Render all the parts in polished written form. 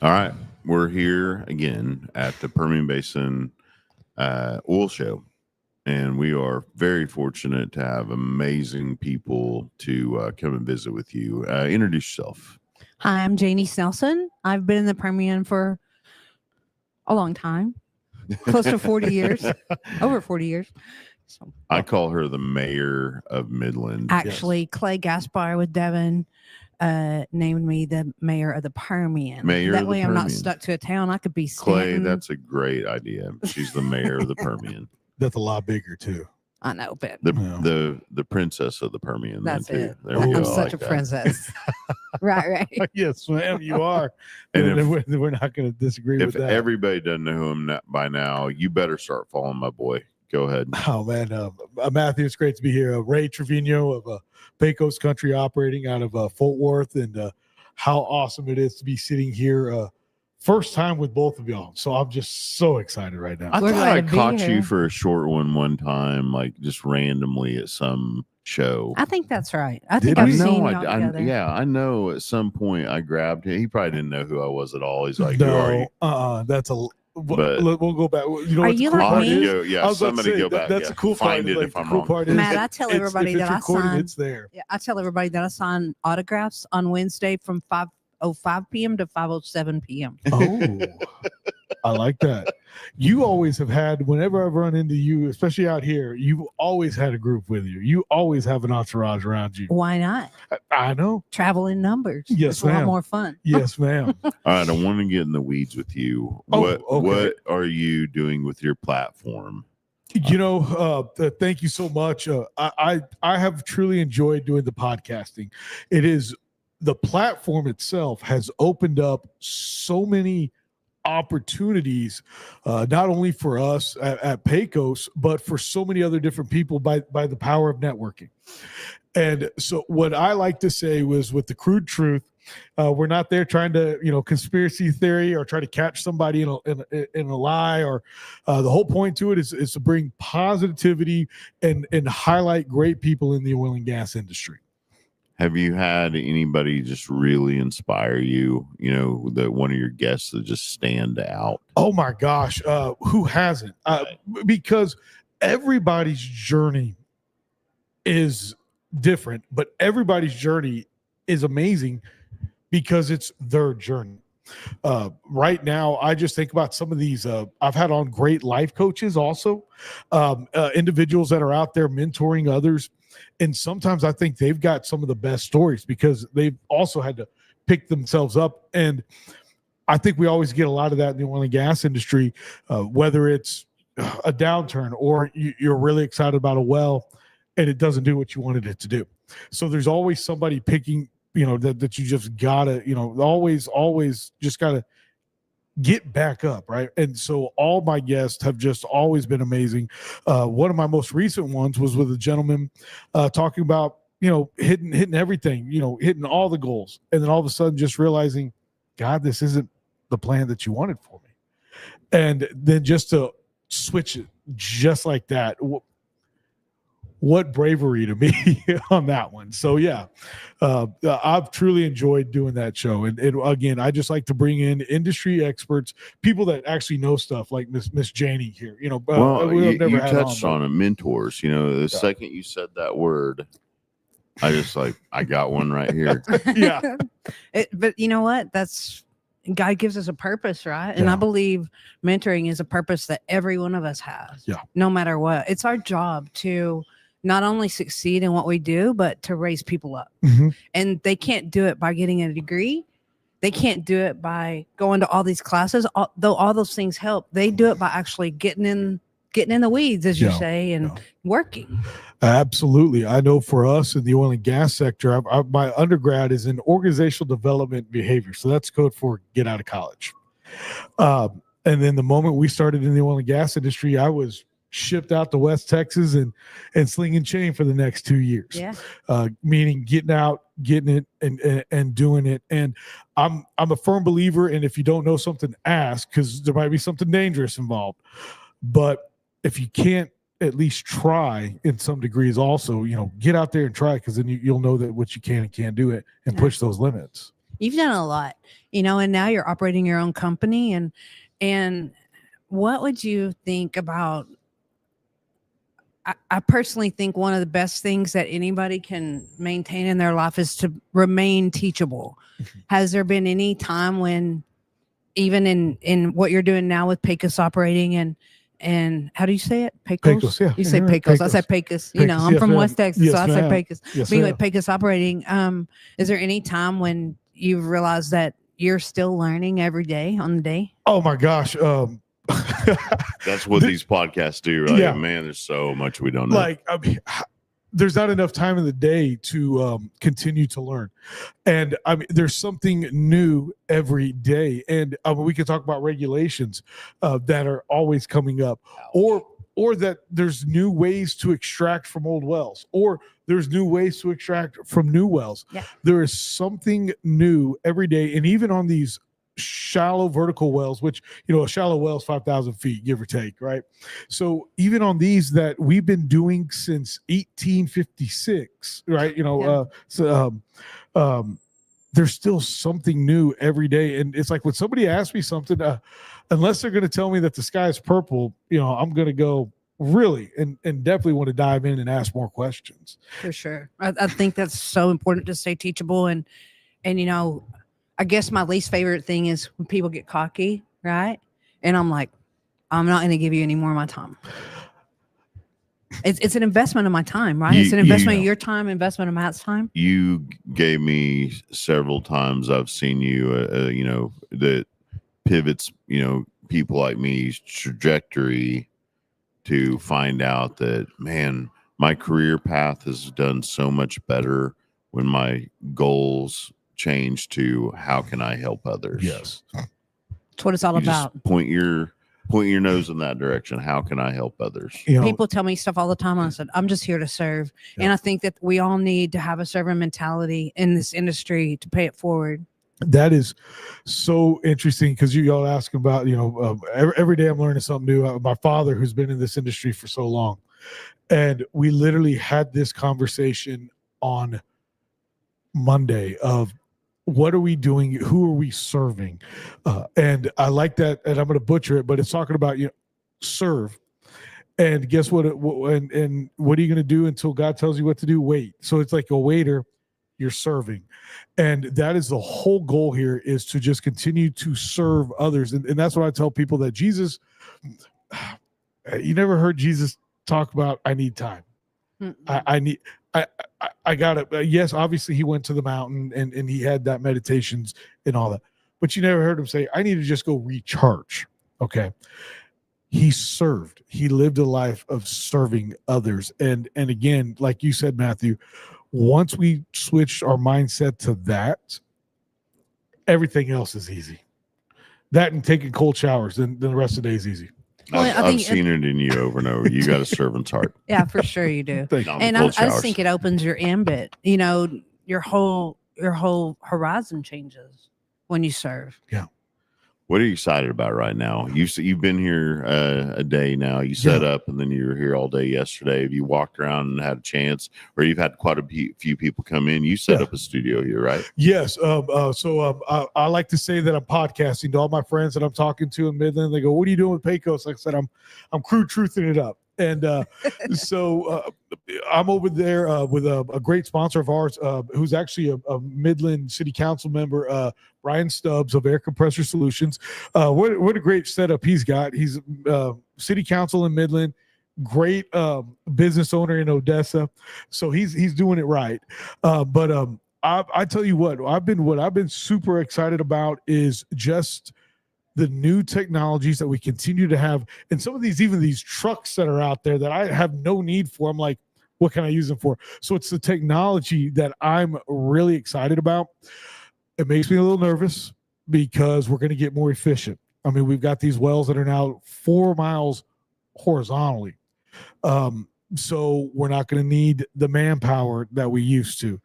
All right. We're here again at the Permian Basin oil show. And we are very fortunate to have amazing people to come and visit with you. Introduce yourself. Hi, I'm Janie Snelson. I've been in the Permian for a long time, close to 40 years, over 40 years. So, I call her the mayor of Midland. actually, Clay Gaspar with Devon named me the mayor of the Permian. Mayor that of the way I'm not Permian. stuck to a town. I could be Clay, Stanton. that's a great idea. She's the mayor of the Permian. That's a lot bigger too. I know, but The princess of the Permian. that's then, too. it. There we I'm go. I such like a that. princess. right. Yes, ma'am, you are. And and if- we're not going to disagree If with that. everybody doesn't know him by now, you better start following my boy. Go ahead. Oh man, Matthew, it's great to be here. Ray Trevino of Pecos Country Operating out of Fort Worth, and how awesome it is to be sitting here first time with both of y'all. So I'm just so excited right now. I We're thought glad I to be caught here. you for a short one time, like just randomly at some show. I think that's right. I think Did I've we? seen I, y'all I, together. yeah, I know. At some point, I grabbed him. He probably didn't know who I was at all. He's like, "Who are you?" No, that's a. But- We'll go back. You know Are what the you cool like I'll part have to me? is? go. I Yeah, was about to somebody say, go back. That's yeah. the cool Find part. it Like, if the I'm cool wrong. part is, Matt, I tell if everybody it's that I recorded, sign. it's there. Yeah, I tell everybody that I sign autographs on Wednesday from 5:05 p.m. to 5:07 p.m. Oh, I like that. You always have had, whenever I've run into you, especially out here, you've always had a group with you. You always have an entourage around you. Why not? I know. Travel in numbers. Yes, it's a lot ma'am. more fun. Yes, ma'am. All right, I want to get in the weeds with you. Oh, What okay. What are you doing with your platform? You know, thank you so much. I have truly enjoyed doing the podcasting. It is, the platform itself has opened up so many opportunities, not only for us at Pecos, but for so many other different people by the power of networking. And so what I like to say was, with the crude truth, we're not there trying to, conspiracy theory or try to catch somebody in a lie, or the whole point to it is to bring positivity and highlight great people in the oil and gas industry. Have you had anybody just really inspire you? That one of your guests that just stand out. Oh my gosh, who hasn't? Because everybody's journey is different, but everybody's journey is amazing because it's their journey. Right now, I just think about some of these. I've had on great life coaches also, individuals that are out there mentoring others. And sometimes I think they've got some of the best stories because they've also had to pick themselves up. And I think we always get a lot of that in the oil and gas industry, whether it's a downturn or you're really excited about a well and it doesn't do what you wanted it to do. So there's always somebody picking, that you just gotta, always just gotta get back up, right? And so all my guests have just always been amazing. One of my most recent ones was with a gentleman talking about, hitting everything, hitting all the goals. And then all of a sudden just realizing, God, this isn't the plan that you wanted for me. And then just to switch it just like that, what bravery to me on that one. So yeah, I've truly enjoyed doing that show. And again, I just like to bring in industry experts, people that actually know stuff, like Miss Janie here. Well, we've you never had touched but- on it, mentors. The second you said that word, I just I got one right here. Yeah. But you know what? That's God gives us a purpose, right? And Yeah. I believe mentoring is a purpose that every one of us has. Yeah. No matter what. It's our job to not only succeed in what we do, but to raise people up. Mhm. And they can't do it by getting a degree. They can't do it by going to all these classes, though all those things help. They do it by actually getting in the weeds, as you Yeah. say, and working. Absolutely. I know for us in the oil and gas sector, my undergrad is in organizational development behavior. So that's code for get out of college. And then the moment we started in the oil and gas industry, I was shipped out to West Texas and sling and chain for the next 2 years. Yeah. Meaning getting out, getting it and doing it. And I'm a firm believer in, if you don't know something, ask, because there might be something dangerous involved. But if you can't at least try in some degrees also, get out there and try, because then you'll know that what you can and can't do it and push those limits. You've done a lot, and now you're operating your own company. And what would you think about? I personally think one of the best things that anybody can maintain in their life is to remain teachable. Has there been any time when, even in what you're doing now with Pecos operating and how do you say it? Pecos, yeah. You say Yeah, Pecos. I Pecos. say Pecos. Pecos, I'm yes, from ma'am. West Texas, Yes, so I say ma'am. Pecos. Yes, Being ma'am. with Pecos operating, is there any time when you've realized that you're still learning every day on the day? Oh my gosh. That's what these podcasts do. Like, Yeah. man, there's so much we don't know. Like, I mean, there's not enough time in the day to continue to learn. And I mean, there's something new every day. And we can talk about regulations that are always coming up, or that there's new ways to extract from old wells, or there's new ways to extract from new wells. Yeah. There is something new every day. And even on these shallow vertical wells, which, a shallow well is 5,000 feet, give or take, right? So even on these that we've been doing since 1856, right? There's still something new every day. And it's like when somebody asks me something, unless they're going to tell me that the sky is purple, I'm going to go really and definitely want to dive in and ask more questions. For sure. I think that's so important to stay teachable. And I guess my least favorite thing is when people get cocky, right? And I'm like, I'm not going to give you any more of my time. It's an investment of my time, right? It's an investment of your time, investment of Matt's time. You gave me several times. I've seen you, that pivots, people like me's trajectory to find out that, man, my career path has done so much better when my goals change to how can I help others? Yes. That's what it's all about. Just point your nose in that direction. How can I help others? People tell me stuff all the time. And I said, I'm just here to serve. Yeah. And I think that we all need to have a servant mentality in this industry to pay it forward. That is so interesting because y'all ask about, every day I'm learning something new. My father, who's been in this industry for so long, and we literally had this conversation on Monday of what are we doing? Who are we serving? And I like that, and I'm going to butcher it, but it's talking about serve. And guess what? And what are you going to do until God tells you what to do? Wait. So it's like a waiter. You're serving. And that is the whole goal here, is to just continue to serve others. And that's what I tell people, that Jesus, you never heard Jesus talk about, I need time. I got it. Yes, obviously he went to the mountain and he had that meditations and all that, but you never heard him say, I need to just go recharge. Okay. He served. He lived a life of serving others. And again, like you said, Matthew, once we switched our mindset to that, everything else is easy. That and taking cold showers, then the rest of the day is easy. Well, I've seen it in you over and over. You got a servant's heart. Yeah, for sure you do. And I just think it opens your ambit. Your whole horizon changes when you serve. Yeah. What are you excited about right now? You've been here a day now. You set up, and then you were here all day yesterday. Have you walked around and had a chance, or you've had quite a few people come in? You set up a studio here, right? Yes. I like to say that I'm podcasting to all my friends that I'm talking to in Midland. They go, "What are you doing with Pecos?" Like I said, I'm crew truthing it up. And so I'm over there with a great sponsor of ours, who's actually a Midland City Council member, Brian Stubbs of Air Compressor Solutions. What a great setup he's got. He's City Council in Midland, great business owner in ODESSA. So he's doing it right. But I tell you what I've been super excited about is just the new technologies that we continue to have, and some of these trucks that are out there that I have no need for. I'm like, what can I use them for? So it's the technology that I'm really excited about. It makes me a little nervous because we're going to get more efficient. I mean, we've got these wells that are now 4 miles horizontally. So we're not going to need the manpower that we used to.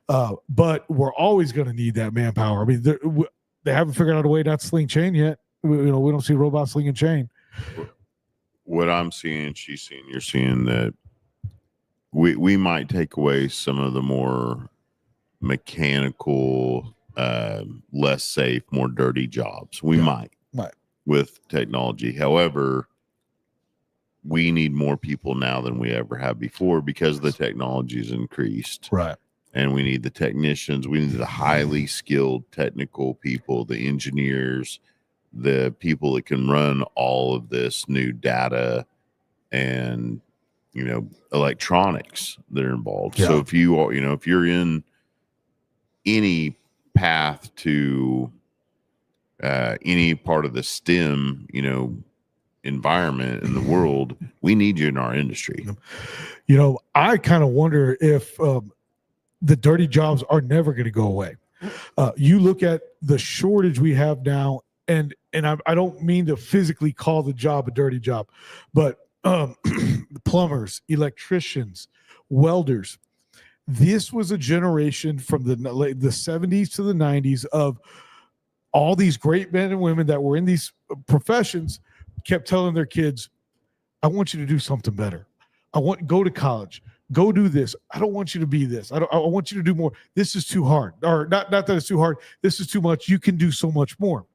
But we're always going to need that manpower. I mean, they haven't figured out a way not to sling chain yet. We don't see robots slinging chain. What I'm seeing, she's seeing, you're seeing that we might take away some of the more mechanical less safe, more dirty jobs. We Yeah. might Right. with technology. However, we need more people now than we ever have before because the technology has increased. Right. And we need the technicians. We need the highly skilled technical people, the engineers, the people that can run all of this new data and, electronics that are involved. Yeah. So if you are, if you're in any path to any part of the STEM, environment in the world, we need you in our industry. I kind of wonder if the dirty jobs are never going to go away. You look at the shortage we have now, and I don't mean to physically call the job a dirty job, but plumbers, electricians, welders. This was a generation from the 70s to the 90s of all these great men and women that were in these professions kept telling their kids, I want you to do something better. Go to college, go do this. I don't want you to be this. I want you to do more. This is too hard, or not that it's too hard. This is too much. You can do so much more.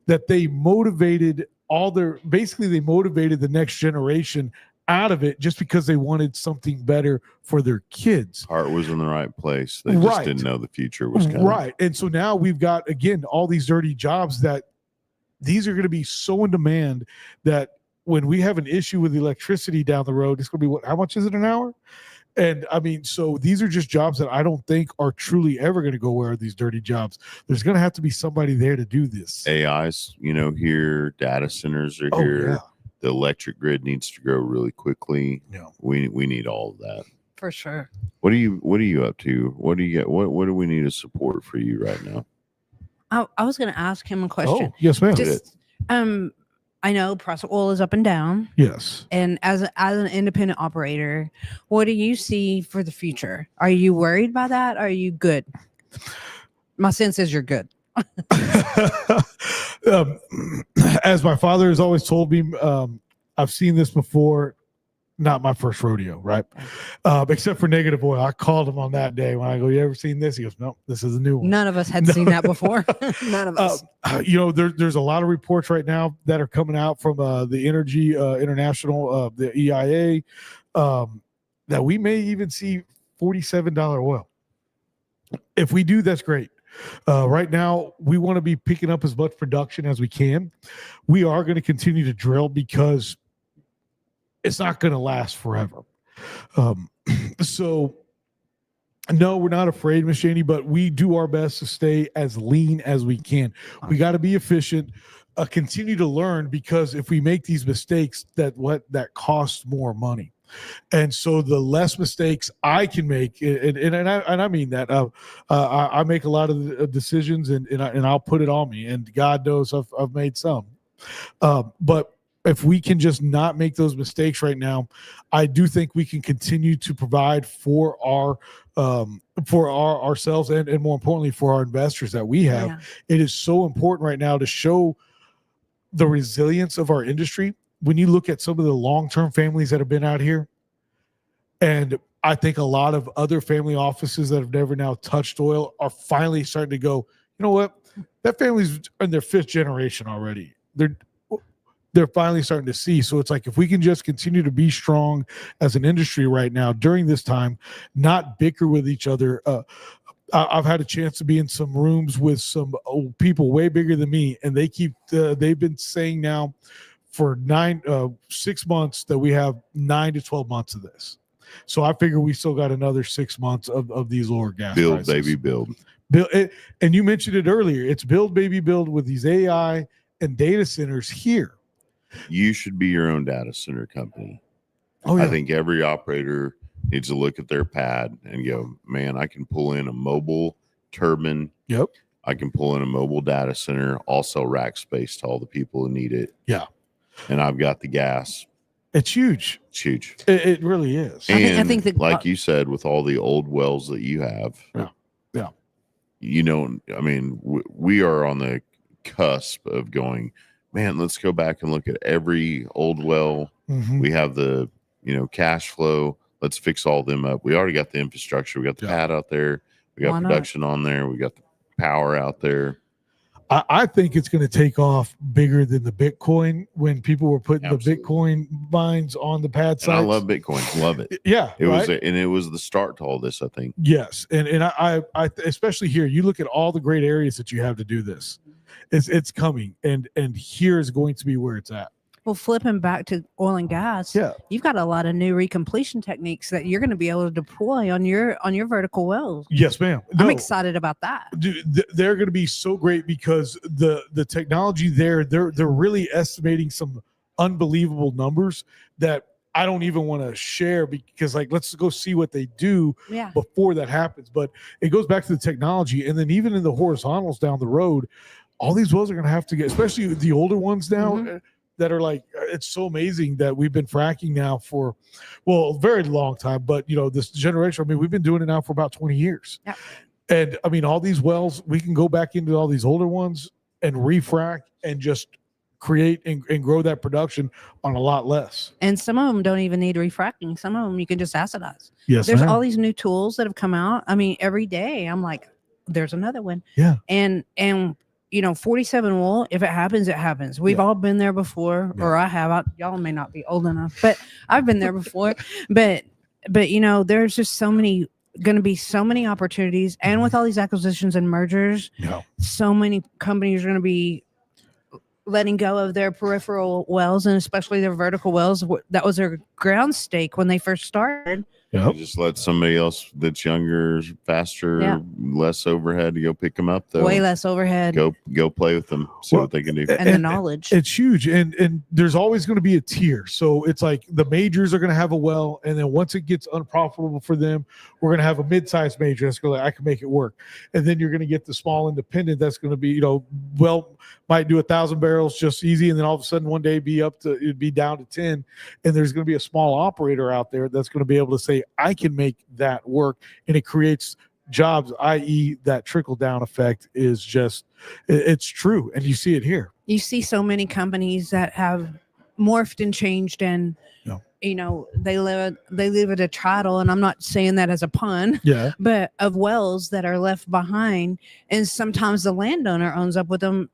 That they motivated they motivated the next generation out of it just because they wanted something better for their kids. Heart was in the right place. They just didn't know the future was coming. Right. And so now we've got, again, all these dirty jobs that these are going to be so in demand that when we have an issue with electricity down the road, it's going to be how much is it an hour? And I mean, so these are just jobs that I don't think are truly ever going to go where these dirty jobs. There's going to have to be somebody there to do this. AI's, here, data centers are here. Yeah. The electric grid needs to grow really quickly. Yeah. We need all of that. For sure. What are you up to? What do you get? What do we need to support for you right now? I was going to ask him a question. Oh, yes, ma'am. Just, I know price of oil is up and down. Yes. And as an independent operator, what do you see for the future? Are you worried by that? Are you good? My sense is you're good. As my father has always told me, I've seen this before. Not my first rodeo, right? Except for negative oil. I called him on that day when I go, you ever seen this? He goes, no, this is a new one. None of us had seen that before. None of us. There's a lot of reports right now that are coming out from the Energy International, the EIA, that we may even see $47 oil. If we do, that's great. Right now, we want to be picking up as much production as we can. We are going to continue to drill because it's not going to last forever. So, no, we're not afraid, Miss Janie, but we do our best to stay as lean as we can. We got to be efficient, continue to learn, because if we make these mistakes, that costs more money. And so the less mistakes I can make, and I mean that, I make a lot of decisions, and I'll put it on me, and God knows I've made some. But if we can just not make those mistakes right now, I do think we can continue to provide for ourselves and more importantly for our investors that we have. Yeah. It is so important right now to show the resilience of our industry. When you look at some of the long-term families that have been out here, and I think a lot of other family offices that have never now touched oil are finally starting to go, you know what? That family's in their 5th generation already. They're finally starting to see. So it's like, if we can just continue to be strong as an industry right now during this time, not bicker with each other. I've had a chance to be in some rooms with some old people way bigger than me, and they've been saying now for 6 months that we have 9 to 12 months of this. So I figure we still got another 6 months of these lower gas build, prices. Baby, build. And you mentioned it earlier. It's build, baby, build with these AI and data centers here. You should be your own data center company. Oh, yeah. I think every operator needs to look at their pad and go, man, I can pull in a mobile turbine. Yep. I can pull in a mobile data center. I'll sell rack space to all the people who need it. Yeah. And I've got the gas. It's huge. It's huge. It really is. And I think that, like you said, with all the old wells that you have, yeah. I mean, we are on the cusp of going, man, let's go back and look at every old well. Mm-hmm. We have the, cash flow. Let's fix all them up. We already got the infrastructure. We got the pad out there. We got production on there. We got the power out there. I think it's going to take off bigger than the Bitcoin when people were putting Absolutely. the Bitcoin mines on the pad sites. And I love Bitcoin. Love it. Yeah, It was, and it was the start to all this, I think. Yes, and I especially here, you look at all the great areas that you have to do this. It's coming, and here is going to be where it's at. Well, flipping back to oil and gas, Yeah, you've got a lot of new recompletion techniques that you're going to be able to deploy on your vertical wells. yes, ma'am. I'm excited about that. Dude, they're going to be so great because the technology there, they're really estimating some unbelievable numbers that I don't even want to share because, like, let's go see what they do before that happens. But it goes back to the technology, and then even in the horizontals down the road, all these wells are going to have to get, especially the older ones now. That are like, it's so amazing that we've been fracking now for, well, a very long time, but this generation, I mean, we've been doing it now for about 20 years. Yep. And I mean, all these wells, we can go back into all these older ones and refrac and just create and grow that production on a lot less. And some of them don't even need refracking. Some of them you can just acidize. Yes, there's all these new tools that have come out. I mean, every day I'm like, there's another one. Yeah. And 47 wool, if it happens, it happens. We've all been there before, or I have. Y'all may not be old enough, but I've been there before. but there's just going to be so many opportunities. And with all these acquisitions and mergers, so many companies are going to be letting go of their peripheral wells, and especially their vertical wells. That was their ground stake when they first started. Yep. Just let somebody else that's younger, faster, less overhead to go pick them up. Though way less overhead. Go play with them, see what they can do, and the knowledge. It's huge, and there's always going to be a tier. So it's like the majors are going to have a well, and then once it gets unprofitable for them, we're going to have a mid-sized major that's going to, I can make it work, and then you're going to get the small independent that's going to be might do 1,000 barrels just easy, and then all of a sudden one day it'd be down to 10, and there's going to be a small operator out there that's going to be able to say, I can make that work, and it creates jobs, i.e. that trickle down effect is just, it's true, and you see it here. You see so many companies that have morphed and changed, and they live at a trial, and I'm not saying that as a pun, but of wells that are left behind, and sometimes the landowner ends up with them,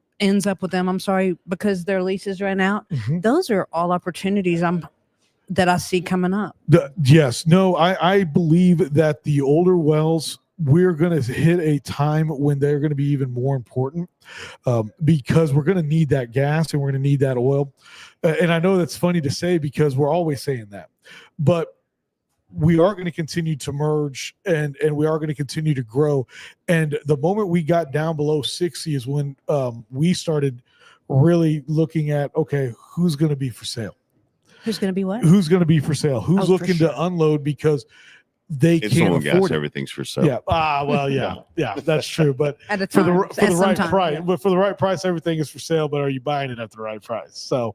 because their leases ran out. Those are all opportunities that I see coming up. I believe that the older wells, we're going to hit a time when they're going to be even more important, because we're going to need that gas and we're going to need that oil. And I know that's funny to say because we're always saying that, but we are going to continue to merge, and we are going to continue to grow. And the moment we got down below 60 is when we started really looking at, okay, who's going to be for sale? Who's going to be what? Who's going to be for sale? Who's looking to unload because they can't afford it? Everything's for sale. Yeah. That's true. But at a for time, the right price, but for the right price, everything is for sale. But are you buying it at the right price? So,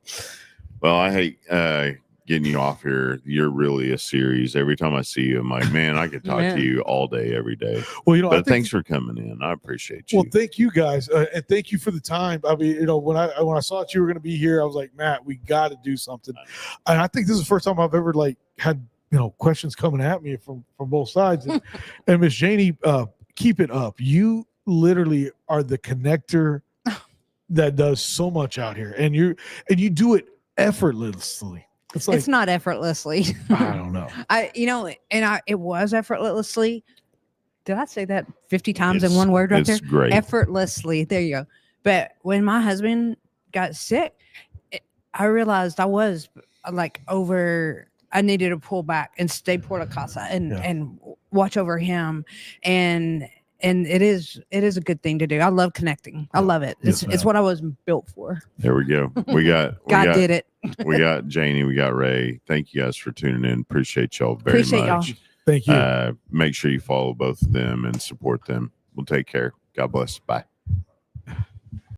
well, I hate getting you off here. You're really a series. Every time I see you, I'm like, man, I could talk to you all day, every day. Well, but thanks for coming in. I appreciate you. Well, thank you guys, and thank you for the time. I mean, when I saw that you were going to be here, I was like, Matt, we got to do something. And I think this is the first time I've ever had questions coming at me from both sides. And Miss Janie, keep it up. You literally are the connector that does so much out here, and you do it effortlessly. It's not effortlessly. I don't know. It was effortlessly. Did I say that 50 times in one word right there? It's great. Effortlessly. There you go. But when my husband got sick, I realized I was I needed to pull back and stay Porta Casa and watch over him. And it is a good thing to do. I love connecting. I love it. It's what I was built for. There we go. God did it. We got Janie. We got Ray. Thank you guys for tuning in. Appreciate y'all very much. Y'all. Thank you. Make sure you follow both of them and support them. We'll take care. God bless. Bye.